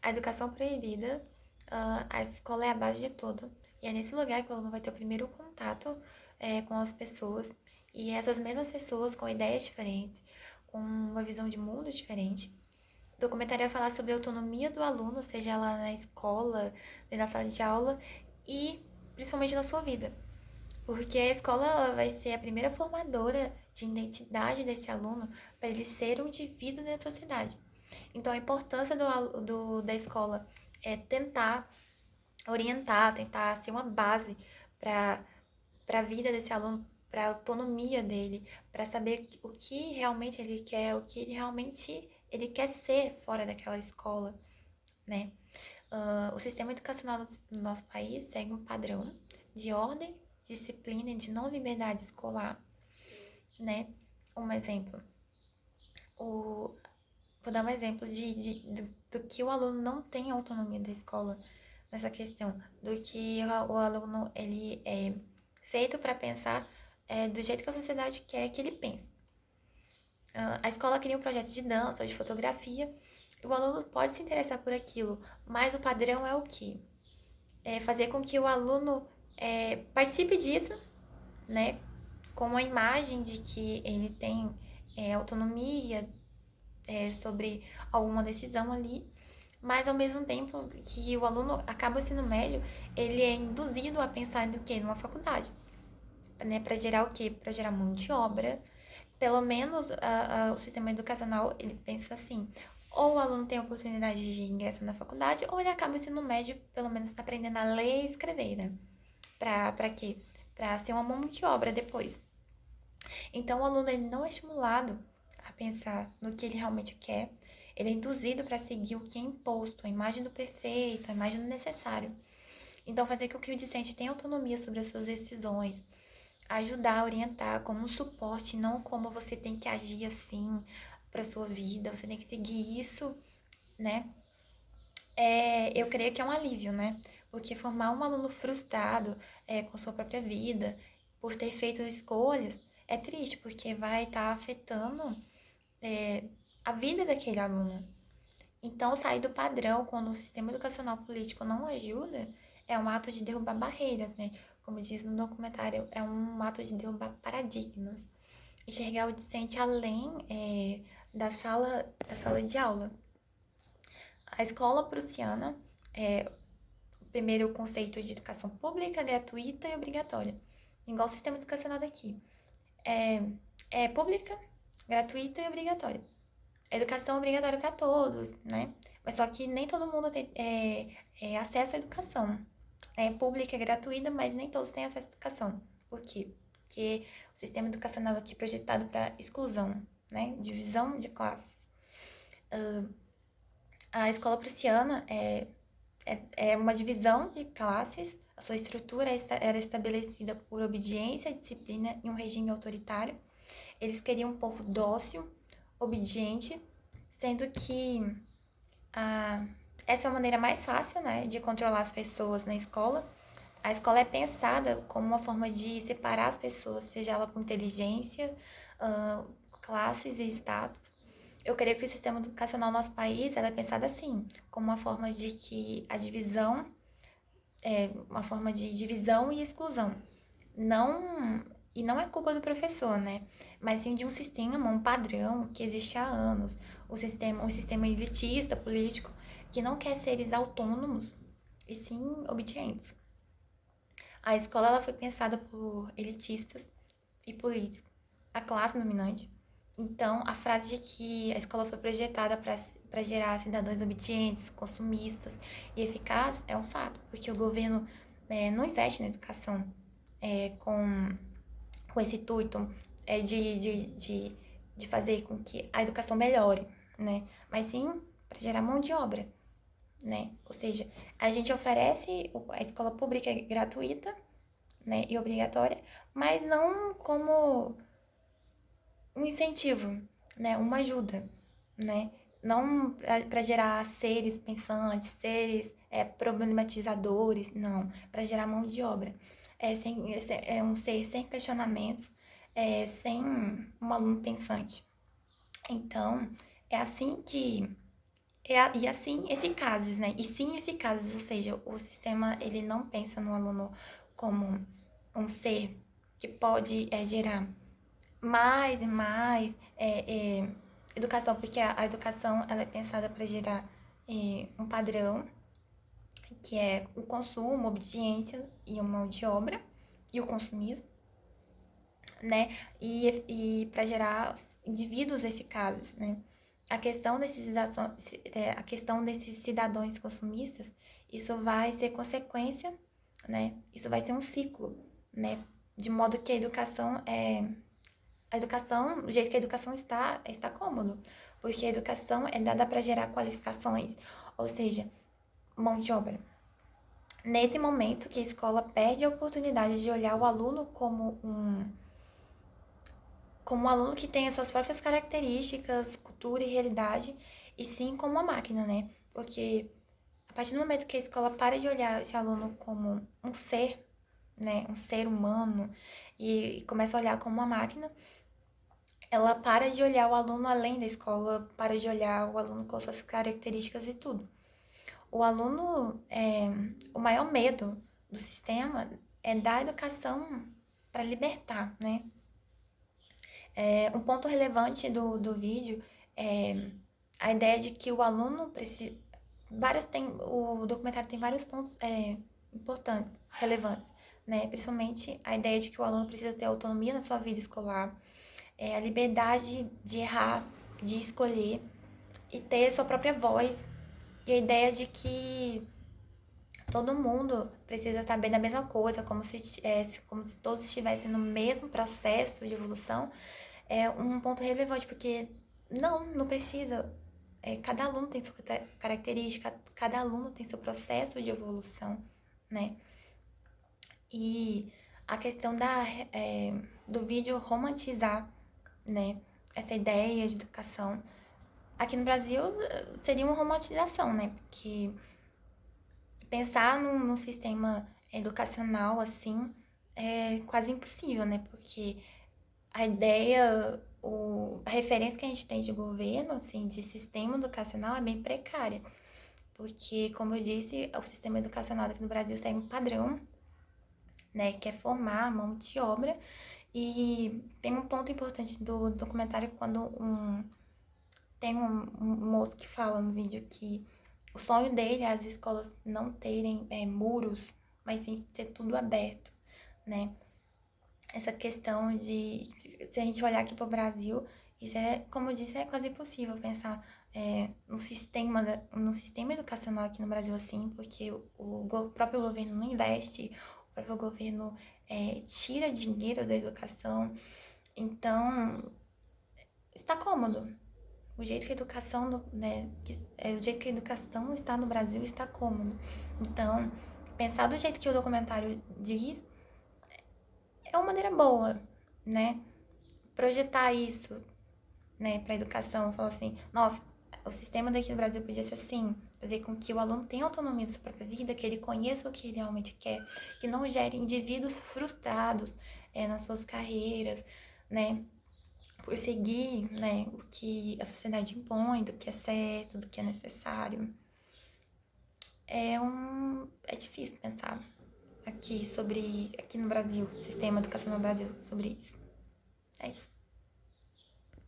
A educação proibida, a escola é a base de tudo. E é nesse lugar que o aluno vai ter o primeiro contato com as pessoas. E essas mesmas pessoas com ideias diferentes, com uma visão de mundo diferente. O documentário vai falar sobre a autonomia do aluno, seja lá na escola, dentro da sala de aula e principalmente na sua vida. Porque a escola vai ser a primeira formadora de identidade desse aluno para ele ser um indivíduo dentro da sociedade. Então, a importância da escola é tentar orientar, tentar ser uma base para a vida desse aluno, para a autonomia dele, para saber o que realmente ele quer, o que ele realmente ele quer ser fora daquela escola, né? O sistema educacional no nosso país segue um padrão de ordem, disciplina e de não liberdade escolar, né? Um exemplo. O, Vou dar um exemplo do que o aluno não tem autonomia da escola nessa questão, do que o aluno ele é feito para pensar do jeito que a sociedade quer que ele pense. A escola cria um projeto de dança ou de fotografia, e o aluno pode se interessar por aquilo, mas o padrão é o quê? É fazer com que o aluno participe disso, né, com a imagem de que ele tem autonomia sobre alguma decisão ali, mas ao mesmo tempo que o aluno acaba o ensino médio, ele é induzido a pensar no quê? Numa faculdade, né, para gerar o quê? Para gerar mão de obra. Pelo menos o sistema educacional, ele pensa assim, ou o aluno tem a oportunidade de ingressar na faculdade, ou ele acaba o ensino médio, pelo menos aprendendo a ler e escrever, né? Pra quê? Pra ser uma mão de obra depois. Então, o aluno ele não é estimulado a pensar no que ele realmente quer, ele é induzido para seguir o que é imposto, a imagem do perfeito, a imagem do necessário. Então, fazer com que o discente tenha autonomia sobre as suas decisões, ajudar, orientar como um suporte, não como você tem que agir assim para sua vida, você tem que seguir isso, né? Eu creio que é um alívio, né? Porque formar um aluno frustrado com sua própria vida, por ter feito escolhas, é triste, porque vai estar afetando é, a vida daquele aluno. Então, sair do padrão quando o sistema educacional político não ajuda é um ato de derrubar barreiras, né? Como diz no documentário, é um ato de derrubar paradigmas. Enxergar o discente além da sala de aula. A escola prussiana é o primeiro conceito de educação pública, gratuita e obrigatória. Igual o sistema educacional daqui. É, é pública, gratuita e obrigatória. Educação obrigatória para todos, né? Mas só que nem todo mundo tem acesso à educação. É pública, é gratuita, mas nem todos têm acesso à educação. Por quê? Porque o sistema educacional aqui é projetado para exclusão, né? Divisão de classes. A escola prussiana é uma divisão de classes. A sua estrutura era estabelecida por obediência, disciplina e um regime autoritário. Eles queriam um povo dócil, obediente, sendo que essa é a maneira mais fácil, né, de controlar as pessoas na escola. A escola é pensada como uma forma de separar as pessoas, seja ela por inteligência, classes e status. Eu creio que o sistema educacional no nosso país ela é pensado assim, como uma forma de que a divisão uma forma de divisão e exclusão. Não e não é culpa do professor, né? Mas sim de um sistema, um padrão que existe há anos, um sistema elitista, político, que não quer seres autônomos e sim obedientes. A escola ela foi pensada por elitistas e políticos, a classe dominante. Então, a frase de que a escola foi projetada para gerar cidadãos obedientes, consumistas e eficazes é um fato, porque o governo não investe na educação com esse intuito de fazer com que a educação melhore, né? Mas sim para gerar mão de obra, né? Ou seja, a gente oferece a escola pública gratuita, né, e obrigatória, mas não como um incentivo, né, uma ajuda, né? Não para gerar seres pensantes, seres problematizadores, não, para gerar mão de obra. É um ser sem questionamentos, sem um aluno pensante. Então, é assim E assim eficazes, né? E sim eficazes, ou seja, o sistema ele não pensa no aluno como um ser que pode gerar mais e mais educação, porque a educação ela é pensada para gerar um padrão, que é o consumo, a obediência e a mão de obra, e o consumismo, né? E para gerar indivíduos eficazes, né? A questão desses cidadãos consumistas, isso vai ser consequência, né? Isso vai ser um ciclo, né? De modo que a educação, o jeito que a educação está cômodo, porque a educação é dada para gerar qualificações, ou seja, mão de obra. Nesse momento que a escola perde a oportunidade de olhar o aluno como um aluno que tem as suas próprias características, cultura e realidade, e sim como uma máquina, né? Porque a partir do momento que a escola para de olhar esse aluno como um ser, né? Um ser humano, e começa a olhar como uma máquina, ela para de olhar o aluno além da escola, para de olhar o aluno com suas características e tudo. O aluno, o maior medo do sistema é dar educação para libertar, né? Um ponto relevante do vídeo é a ideia de que o aluno precisa. O documentário tem vários pontos importantes, relevantes, né? Principalmente a ideia de que o aluno precisa ter autonomia na sua vida escolar, a liberdade de errar, de escolher e ter sua própria voz. E a ideia de que todo mundo precisa saber da mesma coisa, como se todos estivessem no mesmo processo de evolução, é um ponto relevante, porque não precisa. Cada aluno tem sua característica, cada aluno tem seu processo de evolução, né? E a questão do vídeo romantizar, né, essa ideia de educação. Aqui no Brasil seria uma romantização, né? Porque pensar num sistema educacional assim é quase impossível, né? Porque a ideia, a referência que a gente tem de governo, assim, de sistema educacional é bem precária. Porque, como eu disse, o sistema educacional aqui no Brasil segue um padrão, né? Que é formar a mão de obra. E tem um ponto importante do documentário quando tem um moço que fala no vídeo que o sonho dele é as escolas não terem muros, mas sim ser tudo aberto, né? Essa questão de, se a gente olhar aqui para o Brasil, isso como eu disse, é quase impossível pensar no sistema educacional aqui no Brasil assim, porque o próprio governo não investe, o próprio governo tira dinheiro da educação, então está cômodo. O jeito que a educação, né, o jeito que a educação está no Brasil está cômodo. Então, pensar do jeito que o documentário diz é uma maneira boa, né? Projetar isso, né, para a educação, falar assim, nossa, o sistema daqui no Brasil podia ser assim, fazer com que o aluno tenha autonomia da sua própria vida, que ele conheça o que ele realmente quer, que não gere indivíduos frustrados nas suas carreiras, né? Por seguir, né, o que a sociedade impõe, do que é certo, do que é necessário. É difícil pensar aqui no Brasil, sistema educacional no Brasil, sobre isso. É isso.